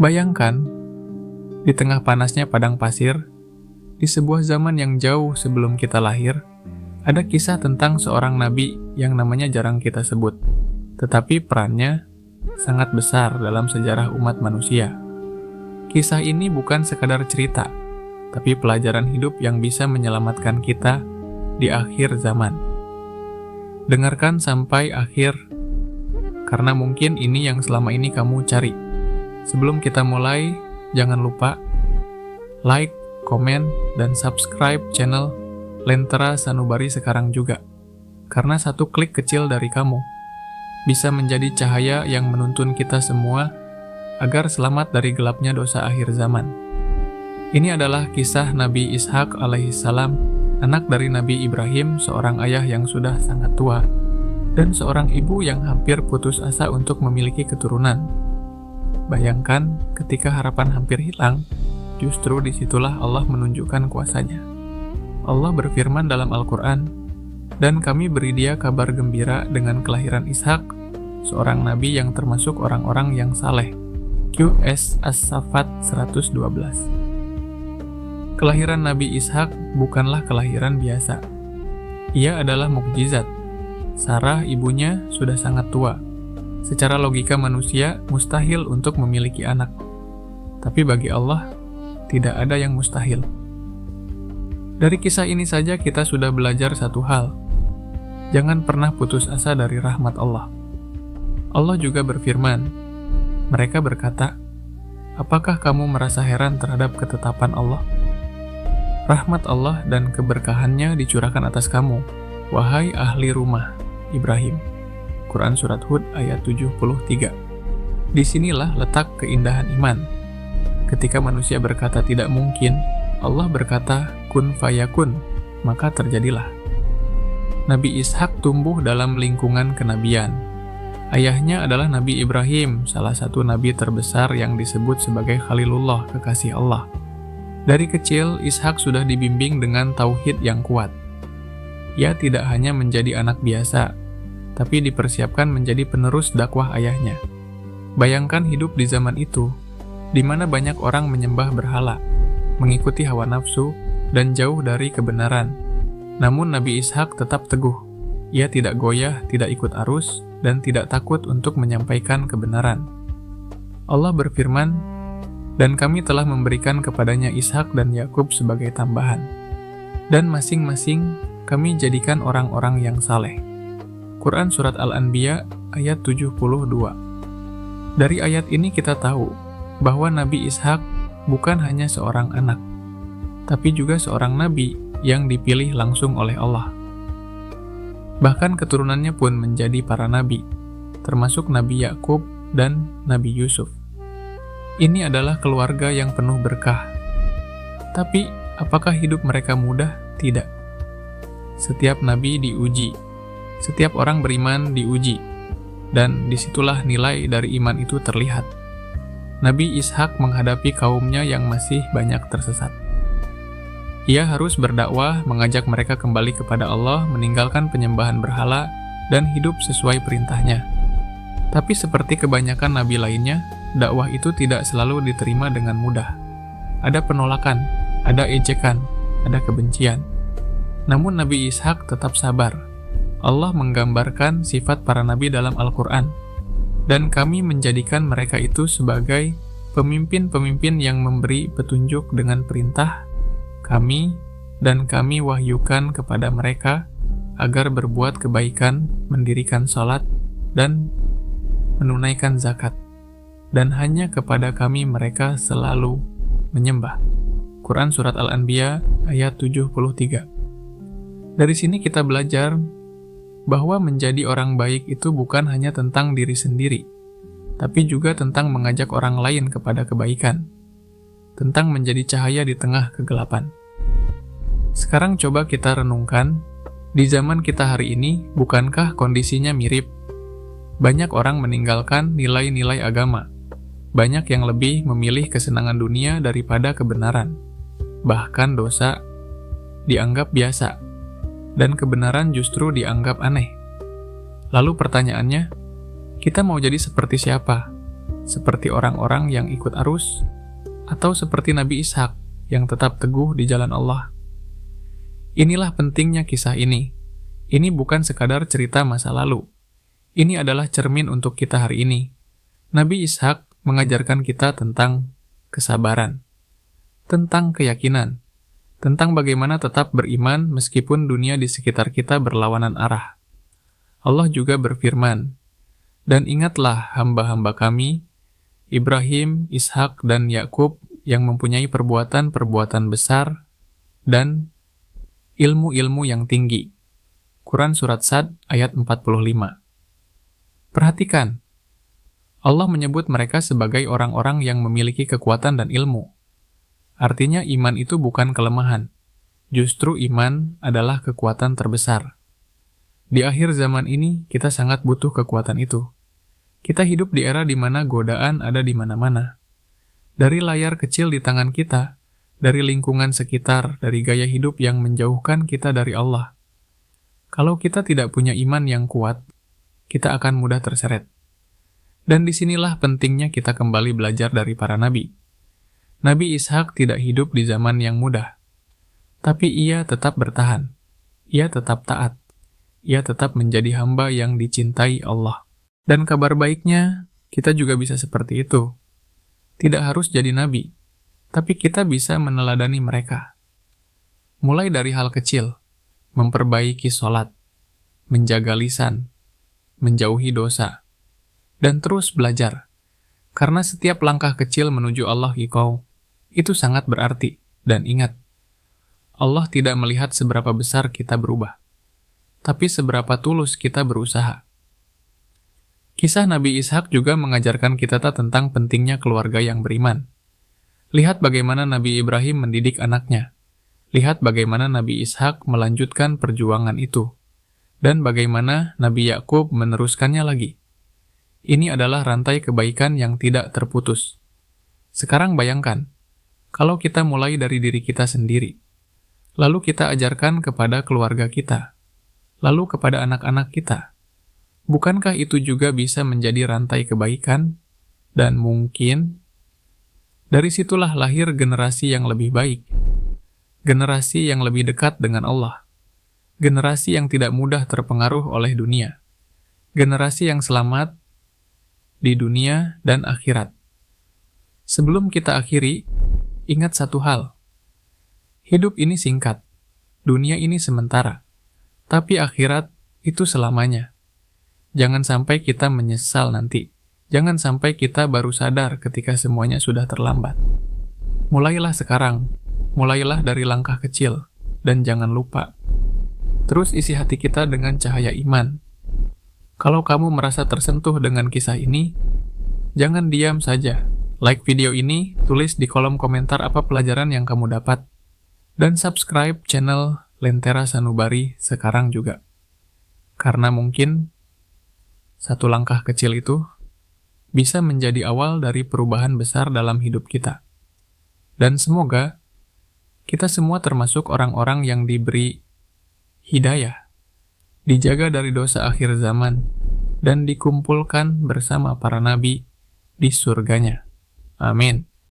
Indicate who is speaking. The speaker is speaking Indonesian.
Speaker 1: Bayangkan, di tengah panasnya padang pasir, di sebuah zaman yang jauh sebelum kita lahir, ada kisah tentang seorang nabi yang namanya jarang kita sebut, tetapi perannya sangat besar dalam sejarah umat manusia. Kisah ini bukan sekadar cerita, tapi pelajaran hidup yang bisa menyelamatkan kita di akhir zaman. Dengarkan sampai akhir, karena mungkin ini yang selama ini kamu cari. Sebelum kita mulai, jangan lupa like, komen, dan subscribe channel Lentera Sanubari sekarang juga. Karena satu klik kecil dari kamu bisa menjadi cahaya yang menuntun kita semua agar selamat dari gelapnya dosa akhir zaman. Ini adalah kisah Nabi Ishak alaihissalam, anak dari Nabi Ibrahim, seorang ayah yang sudah sangat tua, dan seorang ibu yang hampir putus asa untuk memiliki keturunan. Bayangkan ketika harapan hampir hilang, justru disitulah Allah menunjukkan kuasa-Nya. Allah berfirman dalam Al-Quran, "Dan kami beri dia kabar gembira dengan kelahiran Ishak, seorang nabi yang termasuk orang-orang yang saleh." QS As-Saffat 112. Kelahiran Nabi Ishak bukanlah kelahiran biasa. Ia adalah mukjizat. Sarah, ibunya, sudah sangat tua. Secara logika manusia, mustahil untuk memiliki anak. Tapi bagi Allah, tidak ada yang mustahil. Dari kisah ini saja kita sudah belajar satu hal. Jangan pernah putus asa dari rahmat Allah. Allah juga berfirman, mereka berkata, "Apakah kamu merasa heran terhadap ketetapan Allah? Rahmat Allah dan keberkahannya dicurahkan atas kamu, wahai ahli rumah Ibrahim." Quran Surat Hud ayat 73. Disinilah letak keindahan iman. Ketika manusia berkata tidak mungkin, Allah berkata kun fayakun, maka terjadilah. Nabi Ishak tumbuh dalam lingkungan kenabian. Ayahnya adalah Nabi Ibrahim, salah satu nabi terbesar yang disebut sebagai Khalilullah, kekasih Allah. Dari kecil, Ishak sudah dibimbing dengan tauhid yang kuat. Ia tidak hanya menjadi anak biasa, tapi dipersiapkan menjadi penerus dakwah ayahnya. Bayangkan hidup di zaman itu, di mana banyak orang menyembah berhala, mengikuti hawa nafsu, dan jauh dari kebenaran. Namun Nabi Ishak tetap teguh. Ia tidak goyah, tidak ikut arus, dan tidak takut untuk menyampaikan kebenaran. Allah berfirman, "Dan kami telah memberikan kepadanya Ishak dan Yakub sebagai tambahan. Dan masing-masing kami jadikan orang-orang yang saleh." Quran Surat Al-Anbiya ayat 72. Dari ayat ini kita tahu bahwa Nabi Ishak bukan hanya seorang anak, tapi juga seorang nabi yang dipilih langsung oleh Allah. Bahkan keturunannya pun menjadi para nabi, termasuk Nabi Yakub dan Nabi Yusuf. Ini adalah keluarga yang penuh berkah. Tapi, apakah hidup mereka mudah? Tidak. Setiap nabi diuji. Setiap orang beriman diuji, dan disitulah nilai dari iman itu terlihat. Nabi Ishak menghadapi kaumnya yang masih banyak tersesat. Ia harus berdakwah, mengajak mereka kembali kepada Allah, meninggalkan penyembahan berhala, dan hidup sesuai perintahnya. Tapi seperti kebanyakan nabi lainnya, dakwah itu tidak selalu diterima dengan mudah. Ada penolakan, ada ejekan, ada kebencian. Namun Nabi Ishak tetap sabar. Allah menggambarkan sifat para nabi dalam Al-Quran, dan kami menjadikan mereka itu sebagai pemimpin-pemimpin yang memberi petunjuk dengan perintah kami, dan kami wahyukan kepada mereka agar berbuat kebaikan, mendirikan salat, dan menunaikan zakat, dan hanya kepada kami mereka selalu menyembah. Quran Surat Al-Anbiya ayat 73. Dari sini kita belajar bahwa menjadi orang baik itu bukan hanya tentang diri sendiri, tapi juga tentang mengajak orang lain kepada kebaikan, tentang menjadi cahaya di tengah kegelapan. Sekarang coba kita renungkan, di zaman kita hari ini, bukankah kondisinya mirip? Banyak orang meninggalkan nilai-nilai agama. Banyak yang lebih memilih kesenangan dunia daripada kebenaran. Bahkan dosa dianggap biasa, dan kebenaran justru dianggap aneh. Lalu pertanyaannya, kita mau jadi seperti siapa? seperti orang-orang yang ikut arus, atau seperti Nabi Ishak yang tetap teguh di jalan Allah. Inilah pentingnya kisah ini. Ini bukan sekadar cerita masa lalu. Ini adalah cermin untuk kita hari ini. Nabi Ishak mengajarkan kita tentang kesabaran, tentang keyakinan, tentang bagaimana tetap beriman meskipun dunia di sekitar kita berlawanan arah. Allah juga berfirman, "Dan ingatlah hamba-hamba kami, Ibrahim, Ishak, dan Yakub yang mempunyai perbuatan-perbuatan besar dan ilmu-ilmu yang tinggi." Quran Surat Sad ayat 45. Perhatikan, Allah menyebut mereka sebagai orang-orang yang memiliki kekuatan dan ilmu. Artinya iman itu bukan kelemahan. Justru iman adalah kekuatan terbesar. Di akhir zaman ini, kita sangat butuh kekuatan itu. Kita hidup di era di mana godaan ada di mana-mana. Dari layar kecil di tangan kita, dari lingkungan sekitar, dari gaya hidup yang menjauhkan kita dari Allah. Kalau kita tidak punya iman yang kuat, kita akan mudah terseret. Dan disinilah pentingnya kita kembali belajar dari para nabi. Nabi Ishak tidak hidup di zaman yang mudah, tapi ia tetap bertahan. Ia tetap taat. Ia tetap menjadi hamba yang dicintai Allah. Dan kabar baiknya, kita juga bisa seperti itu. Tidak harus jadi nabi, tapi kita bisa meneladani mereka. Mulai dari hal kecil, memperbaiki sholat, menjaga lisan, menjauhi dosa, dan terus belajar. Karena setiap langkah kecil menuju Allah itu sangat berarti. Dan ingat, Allah tidak melihat seberapa besar kita berubah, tapi seberapa tulus kita berusaha. Kisah Nabi Ishak juga mengajarkan kita tentang pentingnya keluarga yang beriman. Lihat bagaimana Nabi Ibrahim mendidik anaknya. Lihat bagaimana Nabi Ishak melanjutkan perjuangan itu. Dan bagaimana Nabi Yakub meneruskannya lagi. Ini adalah rantai kebaikan yang tidak terputus. Sekarang bayangkan, kalau kita mulai dari diri kita sendiri, lalu kita ajarkan kepada keluarga kita, lalu kepada anak-anak kita. Bukankah itu juga bisa menjadi rantai kebaikan? Dan mungkin dari situlah lahir generasi yang lebih baik, generasi yang lebih dekat dengan Allah, generasi yang tidak mudah terpengaruh oleh dunia, generasi yang selamat di dunia dan akhirat. Sebelum kita akhiri, ingat satu hal. Hidup ini singkat, dunia ini sementara. Tapi akhirat itu selamanya. Jangan sampai kita menyesal nanti. Jangan sampai kita baru sadar ketika semuanya sudah terlambat. Mulailah sekarang. Mulailah dari langkah kecil. Dan jangan lupa, terus isi hati kita dengan cahaya iman. Kalau kamu merasa tersentuh dengan kisah ini, jangan diam saja. Like video ini, tulis di kolom komentar apa pelajaran yang kamu dapat. Dan subscribe channel Lentera Sanubari sekarang juga. Karena mungkin satu langkah kecil itu bisa menjadi awal dari perubahan besar dalam hidup kita. Dan semoga kita semua termasuk orang-orang yang diberi hidayah, dijaga dari dosa akhir zaman, dan dikumpulkan bersama para nabi di surganya. Amin.